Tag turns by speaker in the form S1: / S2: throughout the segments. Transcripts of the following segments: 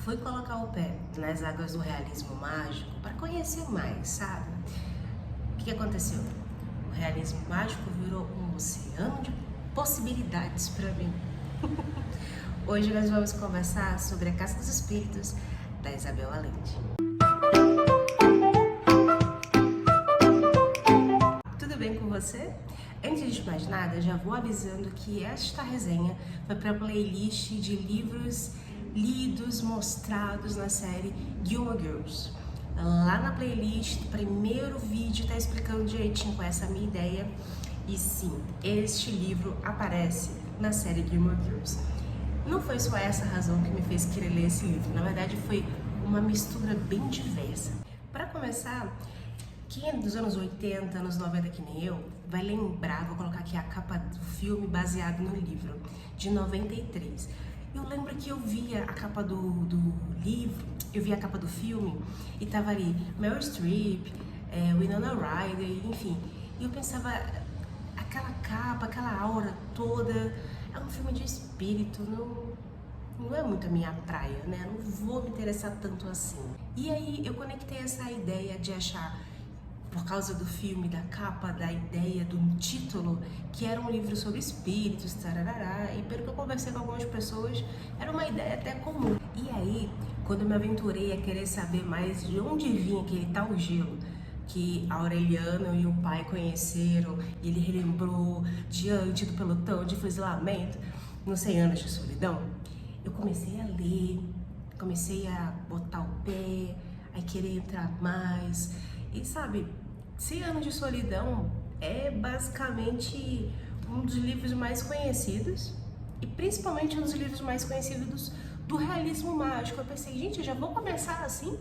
S1: Fui colocar o pé nas águas do realismo mágico para conhecer mais, sabe? O que aconteceu? O realismo mágico virou um oceano de possibilidades para mim. Hoje nós vamos conversar sobre A Casa dos Espíritos, da Isabel Allende. Tudo bem com você? Antes de mais nada, já vou avisando que esta resenha foi para a playlist de livros lidos, mostrados na série Gilmore Girls. Lá na playlist, o primeiro vídeo está explicando direitinho qual é essa minha ideia. E sim, este livro aparece na série Gilmore Girls. Não foi só essa a razão que me fez querer ler esse livro, na verdade foi uma mistura bem diversa. Para começar, quem é dos anos 80, anos 90 que nem eu, vai lembrar, vou colocar aqui a capa do filme baseado no livro, de 93. Eu lembro que eu via a capa do livro, eu via a capa do filme e tava ali Meryl Streep, Winona Ryder, enfim. E eu pensava, aquela capa, aquela aura toda, é um filme de espírito, não é muito a minha praia, né? Não vou me interessar tanto assim. E aí eu conectei essa ideia de achar, por causa do filme, da capa, da ideia, do título, que era um livro sobre espíritos, tararará, e pelo que eu conversei com algumas pessoas, era uma ideia até comum. E aí, quando eu me aventurei a querer saber mais de onde vinha aquele tal gelo que a Aureliana e o pai conheceram, e ele relembrou diante do pelotão de fuzilamento, nos 100 anos de solidão, eu comecei a ler, comecei a botar o pé, a querer entrar mais. E sabe, 100 anos de solidão é basicamente um dos livros mais conhecidos e principalmente um dos livros mais conhecidos do realismo mágico. Eu pensei, gente, eu já vou começar assim,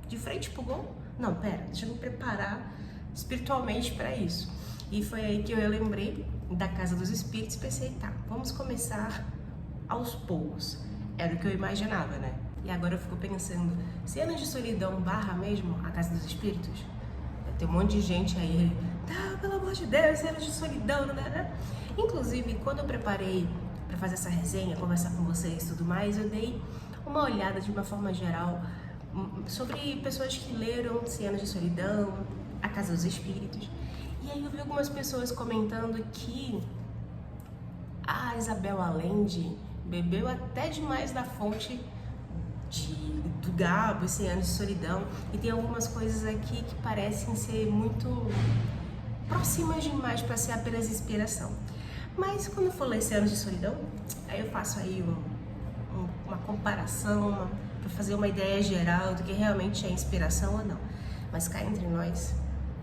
S1: de frente pro gol? Não, pera, deixa eu me preparar espiritualmente para isso. E foi aí que eu lembrei da Casa dos Espíritos e pensei, tá, vamos começar aos poucos. Era o que eu imaginava, né? E agora eu fico pensando, 100 anos de solidão barra mesmo A Casa dos Espíritos? Tem um monte de gente aí, tá, pelo amor de Deus, 100 anos de solidão, né? Inclusive, quando eu preparei para fazer essa resenha, conversar com vocês e tudo mais, eu dei uma olhada de uma forma geral sobre pessoas que leram 100 anos de solidão, A Casa dos Espíritos. E aí eu vi algumas pessoas comentando que a Isabel Allende bebeu até demais da fonte do Gabo, 100 anos de solidão, e tem algumas coisas aqui que parecem ser muito próximas demais para ser apenas inspiração. Mas quando eu for ler 100 anos de solidão, aí eu faço aí uma comparação, para fazer uma ideia geral do que realmente é inspiração ou não. Mas cá entre nós,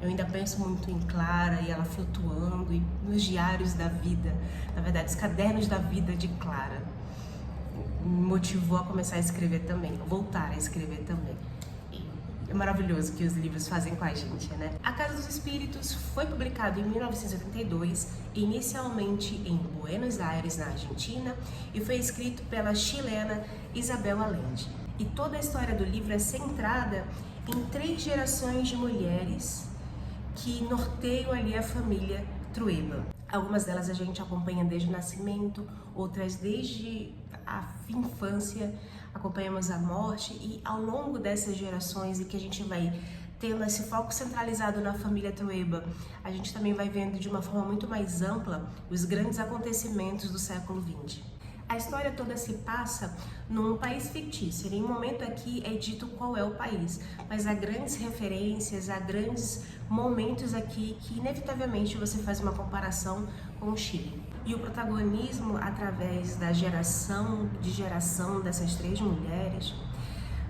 S1: eu ainda penso muito em Clara e ela flutuando, e nos diários da vida, na verdade, os cadernos da vida de Clara. Me motivou a começar a escrever também, voltar a escrever também. E é maravilhoso o que os livros fazem com a gente, né? A Casa dos Espíritos foi publicado em 1982, inicialmente em Buenos Aires, na Argentina, e foi escrito pela chilena Isabel Allende. E toda a história do livro é centrada em 3 gerações de mulheres que norteiam ali a família Trueba. Algumas delas a gente acompanha desde o nascimento, outras desde a infância, acompanhamos a morte, e ao longo dessas gerações e que a gente vai tendo esse foco centralizado na família Trueba, a gente também vai vendo de uma forma muito mais ampla os grandes acontecimentos do século XX. A história toda se passa num país fictício. Em nenhum momento aqui é dito qual é o país, mas há grandes referências, há grandes momentos aqui que inevitavelmente você faz uma comparação com o Chile. E o protagonismo através da geração dessas 3 mulheres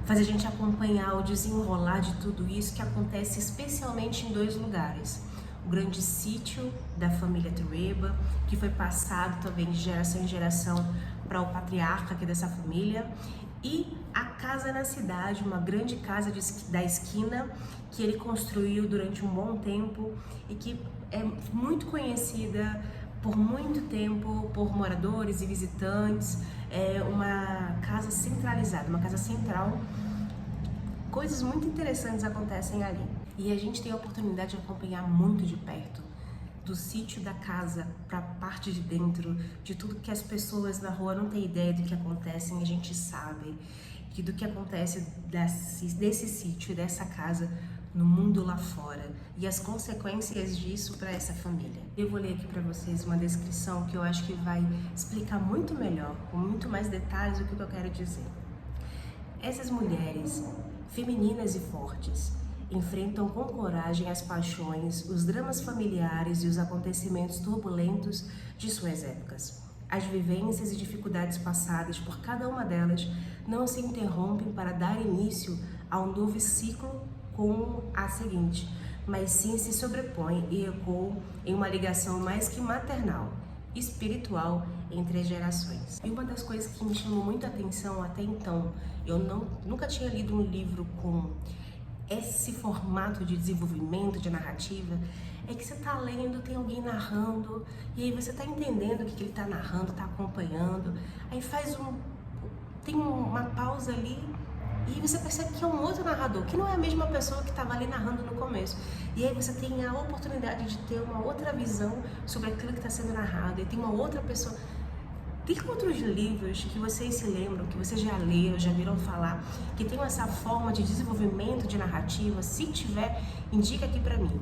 S1: faz a gente acompanhar o desenrolar de tudo isso que acontece especialmente em 2 lugares. O grande sítio da família Trueba, que foi passado também de geração em geração para o patriarca aqui dessa família, e a casa na cidade, uma grande casa da esquina que ele construiu durante um bom tempo e que é muito conhecida por muito tempo por moradores e visitantes. É uma casa centralizada, uma casa central. Coisas muito interessantes acontecem ali. E a gente tem a oportunidade de acompanhar muito de perto, do sítio da casa para a parte de dentro, de tudo que as pessoas na rua não têm ideia do que acontece, a gente sabe. do que acontece desse sítio, dessa casa, no mundo lá fora e as consequências disso para essa família. Eu vou ler aqui para vocês uma descrição que eu acho que vai explicar muito melhor, com muito mais detalhes, o que eu quero dizer. Essas mulheres, femininas e fortes, enfrentam com coragem as paixões, os dramas familiares e os acontecimentos turbulentos de suas épocas. As vivências e dificuldades passadas por cada uma delas não se interrompem para dar início a um novo ciclo com a seguinte, mas sim se sobrepõem e ecoam em uma ligação mais que maternal, espiritual entre as gerações. E uma das coisas que me chamou muita atenção até então, eu nunca tinha lido um livro com esse formato de desenvolvimento, de narrativa, é que você tá lendo, tem alguém narrando, e aí você tá entendendo o que ele tá narrando, tá acompanhando, aí tem uma pausa ali, e você percebe que é um outro narrador, que não é a mesma pessoa que estava ali narrando no começo. E aí você tem a oportunidade de ter uma outra visão sobre aquilo que está sendo narrado, e tem uma outra pessoa. Tem outros livros que vocês se lembram, que vocês já leram, já viram falar, que tem essa forma de desenvolvimento de narrativa? Se tiver, indica aqui pra mim.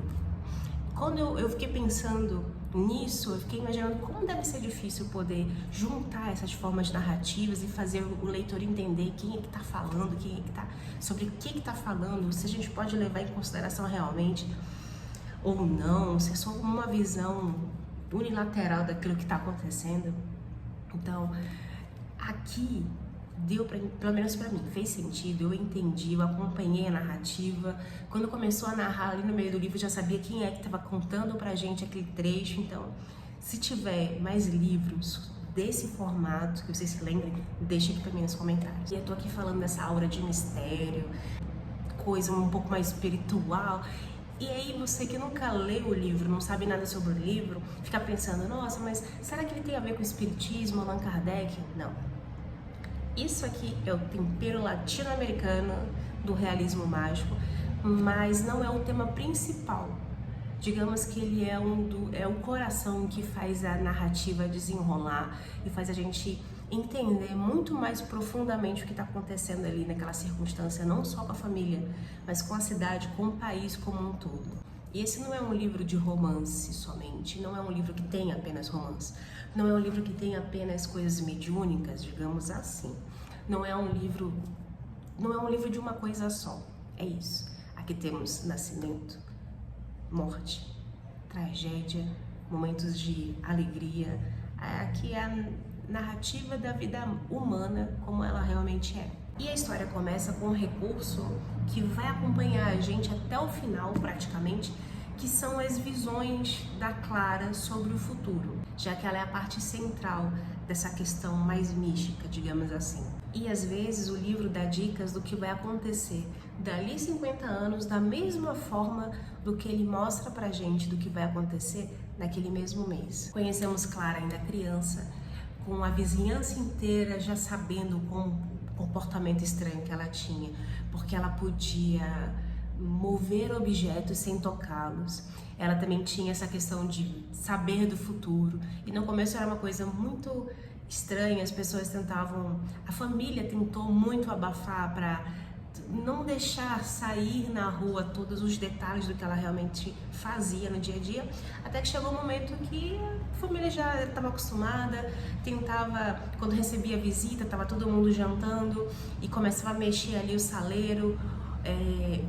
S1: Quando eu fiquei pensando nisso, eu fiquei imaginando como deve ser difícil poder juntar essas formas de narrativas e fazer o leitor entender quem é que tá falando, quem é que tá, sobre o que tá falando, se a gente pode levar em consideração realmente ou não, se é só uma visão unilateral daquilo que está acontecendo. Então, aqui deu pelo menos para mim, fez sentido, eu entendi, eu acompanhei a narrativa. Quando começou a narrar ali no meio do livro, já sabia quem é que estava contando pra gente aquele trecho. Então, se tiver mais livros desse formato, que vocês se lembrem, deixem aqui pra mim nos comentários. E eu tô aqui falando dessa aura de mistério, coisa um pouco mais espiritual. E aí você que nunca leu o livro, não sabe nada sobre o livro, fica pensando, nossa, mas será que ele tem a ver com o espiritismo, Allan Kardec? Não. Isso aqui é o tempero latino-americano do realismo mágico, mas não é o tema principal. Digamos que ele é o coração que faz a narrativa desenrolar e faz a gente entender muito mais profundamente o que está acontecendo ali naquela circunstância, não só com a família, mas com a cidade, com o país como um todo. E esse não é um livro de romance somente, não é um livro que tem apenas romance, não é um livro que tem apenas coisas mediúnicas, digamos assim. Não é um livro de uma coisa só, é isso. Aqui temos nascimento, morte, tragédia, momentos de alegria. Aqui é a narrativa da vida humana como ela realmente é. E a história começa com um recurso que vai acompanhar a gente até o final, praticamente, que são as visões da Clara sobre o futuro, já que ela é a parte central dessa questão mais mística, digamos assim. E às vezes o livro dá dicas do que vai acontecer dali 50 anos, da mesma forma do que ele mostra pra gente do que vai acontecer naquele mesmo mês. Conhecemos Clara ainda criança, com a vizinhança inteira já sabendo o comportamento estranho que ela tinha, porque ela podia mover objetos sem tocá-los. Ela também tinha essa questão de saber do futuro, e no começo era uma coisa muito estranha, as pessoas tentavam, a família tentou muito abafar para não deixar sair na rua todos os detalhes do que ela realmente fazia no dia a dia, até que chegou um momento que a família já estava acostumada, tentava, quando recebia visita, estava todo mundo jantando e começava a mexer ali o saleiro,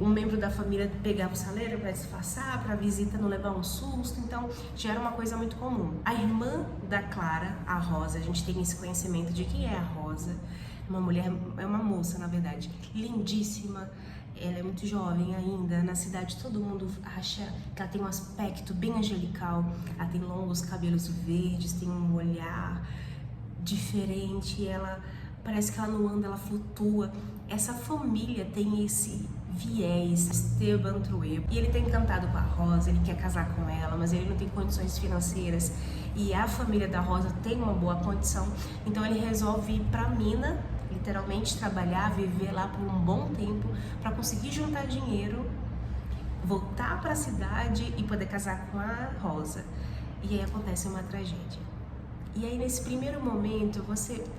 S1: um membro da família pegava o saleiro para disfarçar, para a visita não levar um susto, então já era uma coisa muito comum. A irmã da Clara, a Rosa, a gente tem esse conhecimento de quem é a Rosa, uma mulher, é uma moça na verdade, lindíssima, ela é muito jovem ainda, na cidade todo mundo acha que ela tem um aspecto bem angelical, ela tem longos cabelos verdes, tem um olhar diferente, ela parece que ela não anda, ela flutua. Essa família tem esse viés, Esteban Trueba, e ele tá encantado com a Rosa, ele quer casar com ela, mas ele não tem condições financeiras, e a família da Rosa tem uma boa condição, então ele resolve ir pra mina, literalmente trabalhar, viver lá por um bom tempo, para conseguir juntar dinheiro, voltar para a cidade e poder casar com a Rosa. E aí acontece uma tragédia. E aí nesse primeiro momento,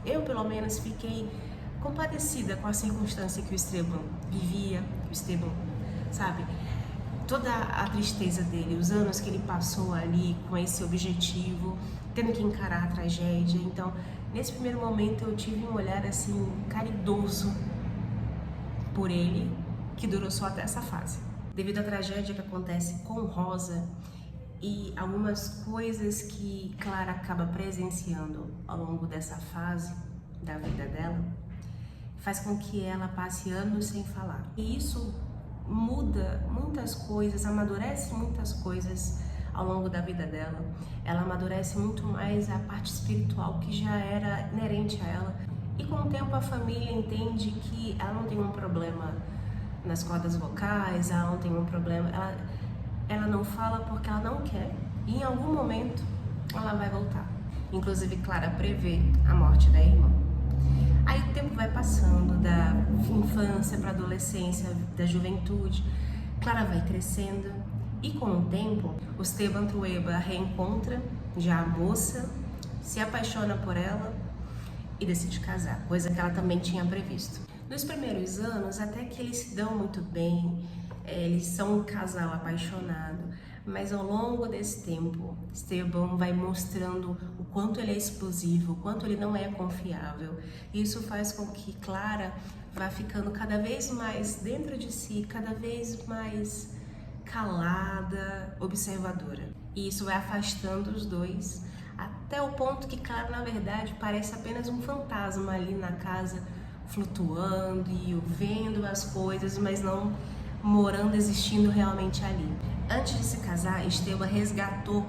S1: eu pelo menos fiquei compadecida com a circunstância que o Esteban vivia, que o Esteban, sabe? Toda a tristeza dele, os anos que ele passou ali com esse objetivo, tendo que encarar a tragédia. Então, nesse primeiro momento eu tive um olhar assim caridoso por ele, que durou só até essa fase. Devido à tragédia que acontece com Rosa e algumas coisas que Clara acaba presenciando ao longo dessa fase da vida dela, faz com que ela passe anos sem falar. E isso muda muitas coisas, amadurece muitas coisas ao longo da vida dela. Ela amadurece muito mais a parte espiritual que já era inerente a ela. E com o tempo a família entende que ela não tem um problema nas cordas vocais, ela não tem um problema, ela não fala porque ela não quer. E em algum momento ela vai voltar. Inclusive Clara prevê a morte da irmã. Aí o tempo vai passando da infância para a adolescência, da juventude. Clara vai crescendo e com o tempo o Esteban Trueba a reencontra, já a moça, se apaixona por ela e decide casar, coisa que ela também tinha previsto. Nos primeiros anos, até que eles se dão muito bem, eles são um casal apaixonado, mas ao longo desse tempo, Esteban vai mostrando o quanto ele é explosivo, o quanto ele não é confiável. Isso faz com que Clara vá ficando cada vez mais dentro de si, cada vez mais calada, observadora. E isso vai afastando os dois, até o ponto que Clara, na verdade, parece apenas um fantasma ali na casa, flutuando e vendo as coisas, mas não morando, existindo realmente ali. Antes de se casar, Esteban resgatou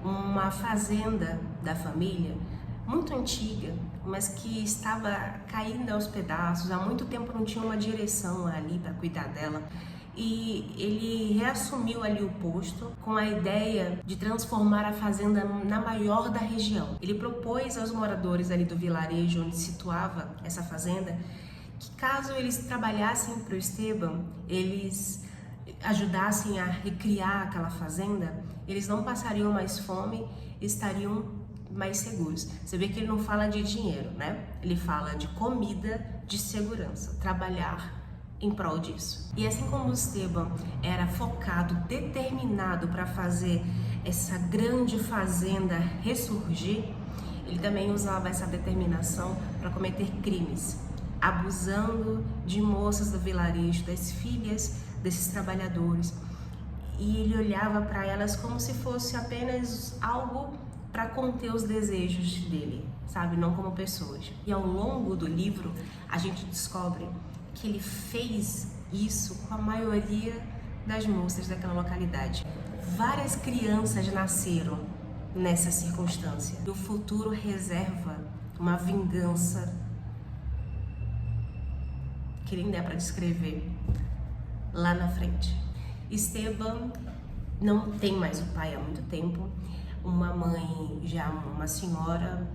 S1: uma fazenda da família, muito antiga, mas que estava caindo aos pedaços, há muito tempo não tinha uma direção ali para cuidar dela. E ele reassumiu ali o posto com a ideia de transformar a fazenda na maior da região. Ele propôs aos moradores ali do vilarejo onde situava essa fazenda que caso eles trabalhassem para o Esteban, eles ajudassem a recriar aquela fazenda, eles não passariam mais fome, estariam mais seguros. Você vê que ele não fala de dinheiro, né? Ele fala de comida, de segurança, trabalhar em prol disso. E assim como o Esteban era focado, determinado para fazer essa grande fazenda ressurgir, ele também usava essa determinação para cometer crimes, abusando de moças do vilarejo, das filhas desses trabalhadores. E ele olhava para elas como se fosse apenas algo para conter os desejos dele, sabe? Não como pessoas. E ao longo do livro, a gente descobre que ele fez isso com a maioria das moças daquela localidade. Várias crianças nasceram nessa circunstância. E o futuro reserva uma vingança que nem dá para descrever lá na frente. Esteban não tem mais o pai há muito tempo, uma mãe já uma senhora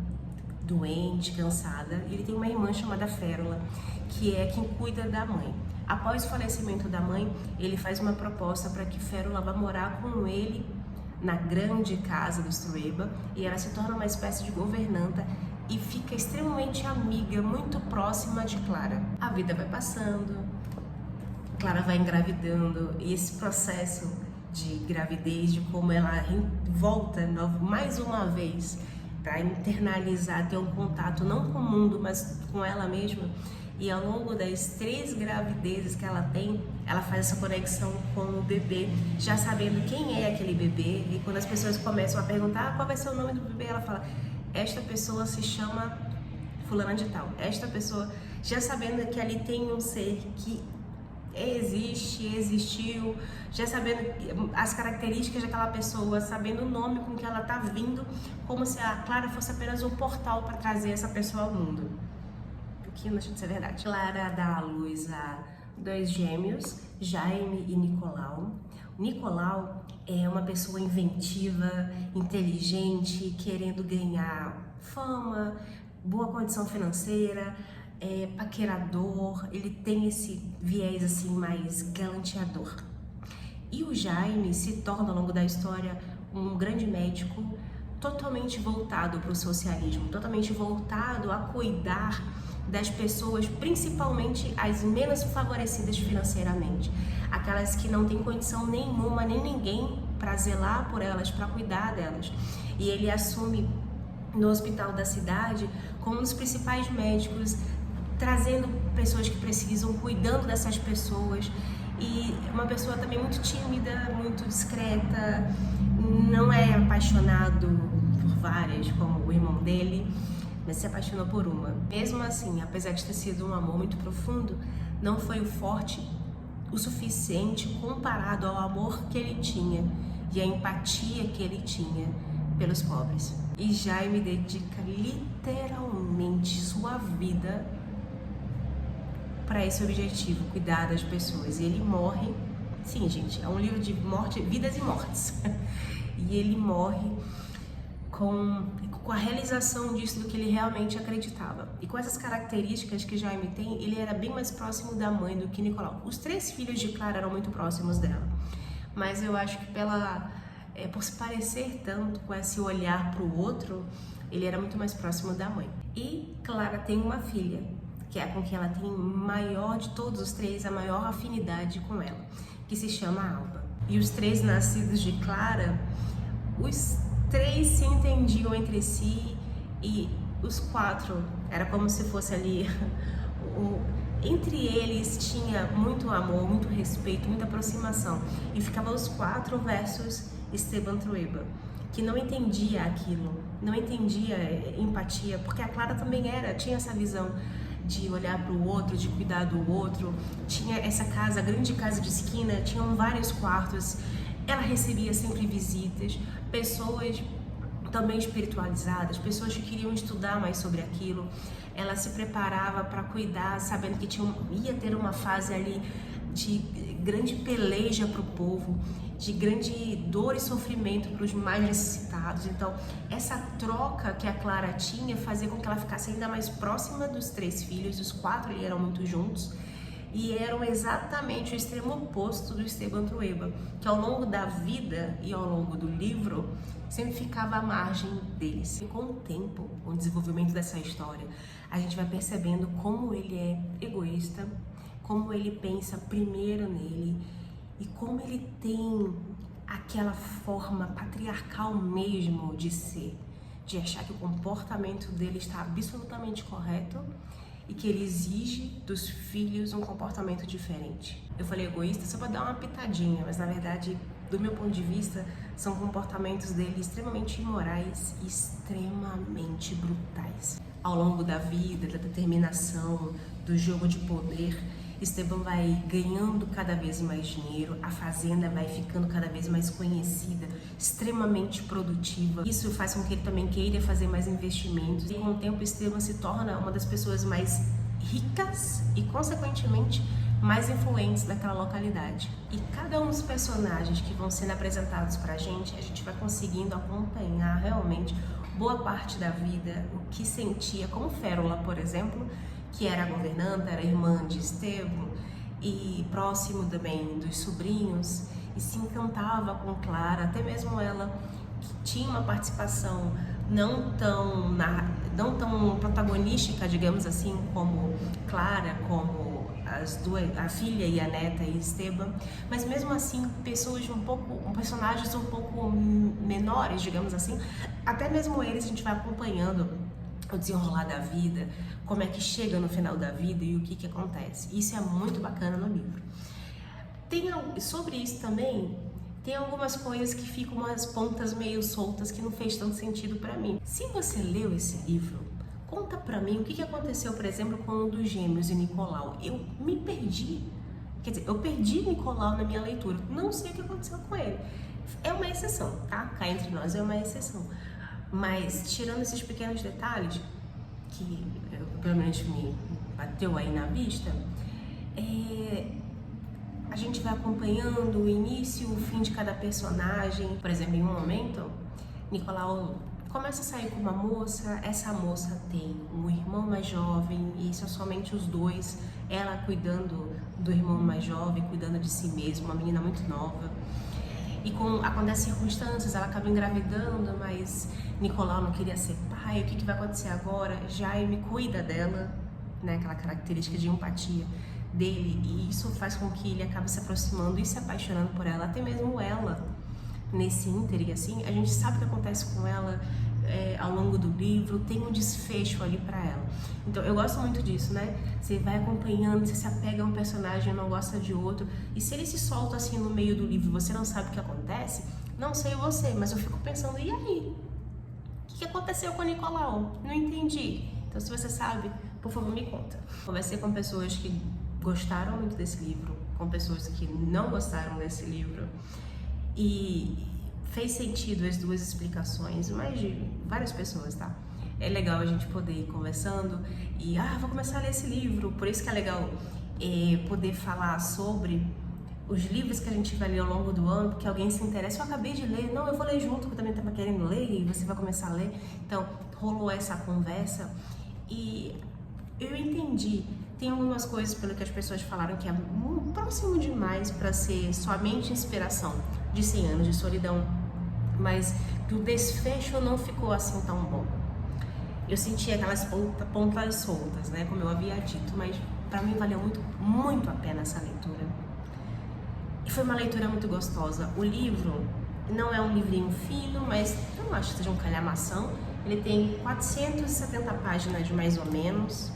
S1: doente, cansada. Ele tem uma irmã chamada Férola, que é quem cuida da mãe. Após o falecimento da mãe, ele faz uma proposta para que Férola vá morar com ele na grande casa dos Trueba, e ela se torna uma espécie de governanta e fica extremamente amiga, muito próxima de Clara. A vida vai passando, Clara vai engravidando, e esse processo de gravidez, de como ela volta mais uma vez para internalizar, ter um contato não com o mundo, mas com ela mesma. E ao longo das 3 gravidezes que ela tem, ela faz essa conexão com o bebê, já sabendo quem é aquele bebê. E quando as pessoas começam a perguntar qual vai ser o nome do bebê, ela fala: esta pessoa se chama fulana de tal. Esta pessoa, já sabendo que ali tem um ser que existiu, já sabendo as características daquela pessoa, sabendo o nome com que ela está vindo, como se a Clara fosse apenas um portal para trazer essa pessoa ao mundo. Que não deixa de ser verdade. Clara dá à luz a 2 gêmeos, Jaime e Nicolau. Nicolau é uma pessoa inventiva, inteligente, querendo ganhar fama, boa condição financeira, paquerador, ele tem esse viés assim mais galanteador. E o Jaime se torna ao longo da história um grande médico, totalmente voltado para o socialismo, totalmente voltado a cuidar das pessoas, principalmente as menos favorecidas financeiramente, aquelas que não têm condição nenhuma, nem ninguém para zelar por elas, para cuidar delas. E ele assume no hospital da cidade como um dos principais médicos, trazendo pessoas que precisam, cuidando dessas pessoas. E uma pessoa também muito tímida, muito discreta, não é apaixonado por várias, como o irmão dele, mas se apaixonou por uma. Mesmo assim, apesar de ter sido um amor muito profundo, não foi forte o suficiente comparado ao amor que ele tinha e a empatia que ele tinha pelos pobres. E Jaime dedica literalmente sua vida para esse objetivo, cuidar das pessoas. E ele morre, sim, gente, é um livro de morte, vidas e mortes. E ele morre com a realização disso do que ele realmente acreditava. E com essas características que Jaime tem, ele era bem mais próximo da mãe do que Nicolau. Os 3 filhos de Clara eram muito próximos dela, mas eu acho que por se parecer tanto com esse olhar para o outro, ele era muito mais próximo da mãe. E Clara tem uma filha, que é com quem ela tem maior de todos os 3, a maior afinidade com ela, que se chama Alba. E os 3 nascidos de Clara, os 3 se entendiam entre si, e os 4 era como se fosse ali entre eles tinha muito amor, muito respeito, muita aproximação, e ficava os 4 versus Esteban Trueba, que não entendia aquilo, não entendia empatia, porque a Clara também tinha essa visão de olhar para o outro, de cuidar do outro. Tinha essa casa, a grande casa de esquina, tinham vários quartos, ela recebia sempre visitas, pessoas também espiritualizadas, pessoas que queriam estudar mais sobre aquilo. Ela se preparava para cuidar, sabendo que ia ter uma fase ali de grande peleja para o povo, de grande dor e sofrimento para os mais necessitados. Então, essa troca que a Clara tinha fazia com que ela ficasse ainda mais próxima dos 3 filhos. Os 4 ali eram muito juntos e eram exatamente o extremo oposto do Esteban Trueba, que ao longo da vida e ao longo do livro sempre ficava à margem deles. E com o tempo, com o desenvolvimento dessa história, a gente vai percebendo como ele é egoísta, como ele pensa primeiro nele e como ele tem aquela forma patriarcal mesmo de ser, de achar que o comportamento dele está absolutamente correto e que ele exige dos filhos um comportamento diferente. Eu falei egoísta só para dar uma pitadinha, mas na verdade, do meu ponto de vista, são comportamentos dele extremamente imorais e extremamente brutais. Ao longo da vida, da determinação, do jogo de poder, Esteban vai ganhando cada vez mais dinheiro, a fazenda vai ficando cada vez mais conhecida, extremamente produtiva. Isso faz com que ele também queira fazer mais investimentos. E com o tempo, Esteban se torna uma das pessoas mais ricas e, consequentemente, mais influentes daquela localidade. E cada um dos personagens que vão sendo apresentados pra gente, a gente vai conseguindo acompanhar realmente boa parte da vida, o que sentia, como Férola, por exemplo, que era a governanta, era irmã de Esteban e próximo também dos sobrinhos, e se encantava com Clara, até mesmo ela que tinha uma participação não tão protagonística, digamos assim, como Clara, como a filha e a neta e Esteban, mas mesmo assim personagens um pouco menores, digamos assim, até mesmo eles a gente vai acompanhando o desenrolar da vida, como é que chega no final da vida e o que acontece. Isso é muito bacana no livro. Sobre isso também, tem algumas coisas que ficam umas pontas meio soltas que não fez tanto sentido pra mim. Se você leu esse livro, conta pra mim o que aconteceu, por exemplo, com um dos gêmeos e Nicolau. Eu me perdi. Quer dizer, eu perdi Nicolau na minha leitura. Não sei o que aconteceu com ele. É uma exceção, tá? Cá entre nós é uma exceção. Mas, tirando esses pequenos detalhes, que pelo menos me bateu aí na vista, a gente vai acompanhando o início e o fim de cada personagem. Por exemplo, em um momento, Nicolau começa a sair com uma moça, essa moça tem um irmão mais jovem e são somente os dois, ela cuidando do irmão mais jovem, cuidando de si mesma, uma menina muito nova. E acontecem circunstâncias, ela acaba engravidando, mas Nicolau não queria ser pai. O que vai acontecer agora? Jaime cuida dela, né, aquela característica de empatia dele, e isso faz com que ele acabe se aproximando e se apaixonando por ela, até mesmo ela, nesse ínterim, assim, a gente sabe o que acontece com ela ao longo do livro, tem um desfecho ali pra ela. Então eu gosto muito disso, né? Você vai acompanhando, você se apega a um personagem, não gosta de outro, e se ele se solta assim no meio do livro e você não sabe o que acontece, não sei você, mas eu fico pensando, e aí? O que aconteceu com o Nicolau? Não entendi. Então se você sabe, por favor me conta. Conversei com pessoas que gostaram muito desse livro, com pessoas que não gostaram desse livro, e fez sentido as duas explicações, mais de várias pessoas, tá? É legal a gente poder ir conversando e, vou começar a ler esse livro, por isso que é legal poder falar sobre os livros que a gente vai ler ao longo do ano, porque alguém se interessa, eu acabei de ler, não, eu vou ler junto, que eu também estava querendo ler, e você vai começar a ler. Então, rolou essa conversa e eu entendi. Tem algumas coisas, pelo que as pessoas falaram, que é próximo demais para ser somente inspiração de 100 anos de solidão, mas que o desfecho não ficou assim tão bom. Eu senti aquelas pontas soltas, né, como eu havia dito, mas para mim valeu muito a pena essa leitura. E foi uma leitura muito gostosa. O livro não é um livrinho fino, mas eu não acho que seja um calhamação. Ele tem 470 páginas mais ou menos.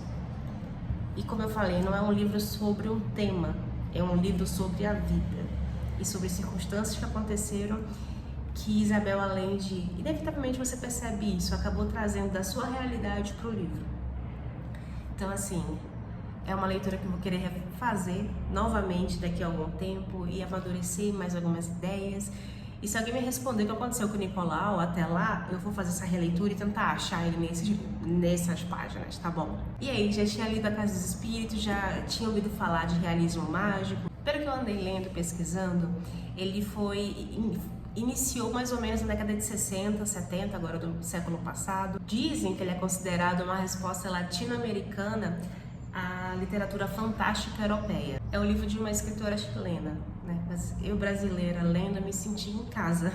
S1: E como eu falei, não é um livro sobre um tema, é um livro sobre a vida e sobre circunstâncias que aconteceram que Isabel Allende, inevitavelmente você percebe isso, acabou trazendo da sua realidade para o livro. Então assim, é uma leitura que eu vou querer fazer novamente daqui a algum tempo e amadurecer mais algumas ideias. E se alguém me responder o que aconteceu com o Nicolau até lá, eu vou fazer essa releitura e tentar achar ele nessas páginas, tá bom? E aí, já tinha lido A Casa dos Espíritos, já tinha ouvido falar de realismo mágico. Pelo que eu andei lendo, pesquisando, ele iniciou mais ou menos na década de 60, 70, agora do século passado. Dizem que ele é considerado uma resposta latino-americana à literatura fantástica europeia. É o livro de uma escritora chilena, né? Mas eu, brasileira, lendo, me senti em casa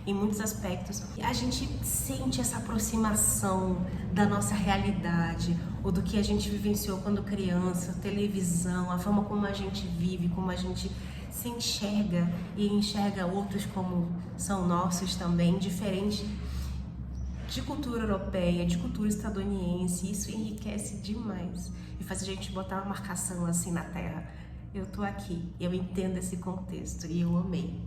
S1: em muitos aspectos. E a gente sente essa aproximação da nossa realidade, ou do que a gente vivenciou quando criança, televisão, a forma como a gente vive, como a gente se enxerga e enxerga outros como são nossos também, diferente de cultura europeia, de cultura estadunidense. Isso enriquece demais e faz a gente botar uma marcação assim na terra. Eu tô aqui, eu entendo esse contexto e eu amei.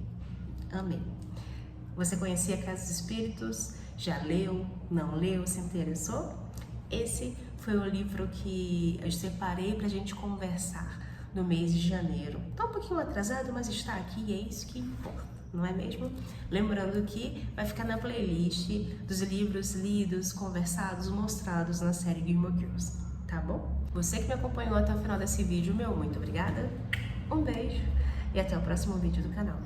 S1: Você conhecia a Casa dos Espíritos? Já leu? Não leu? Se interessou? Esse foi o livro que eu separei pra gente conversar no mês de janeiro. Tá um pouquinho atrasado, mas está aqui e é isso que importa, não é mesmo? Lembrando que vai ficar na playlist dos livros lidos, conversados, mostrados na série Gilmore Girls, tá bom? Você que me acompanhou até o final desse vídeo, meu muito obrigada, um beijo e até o próximo vídeo do canal.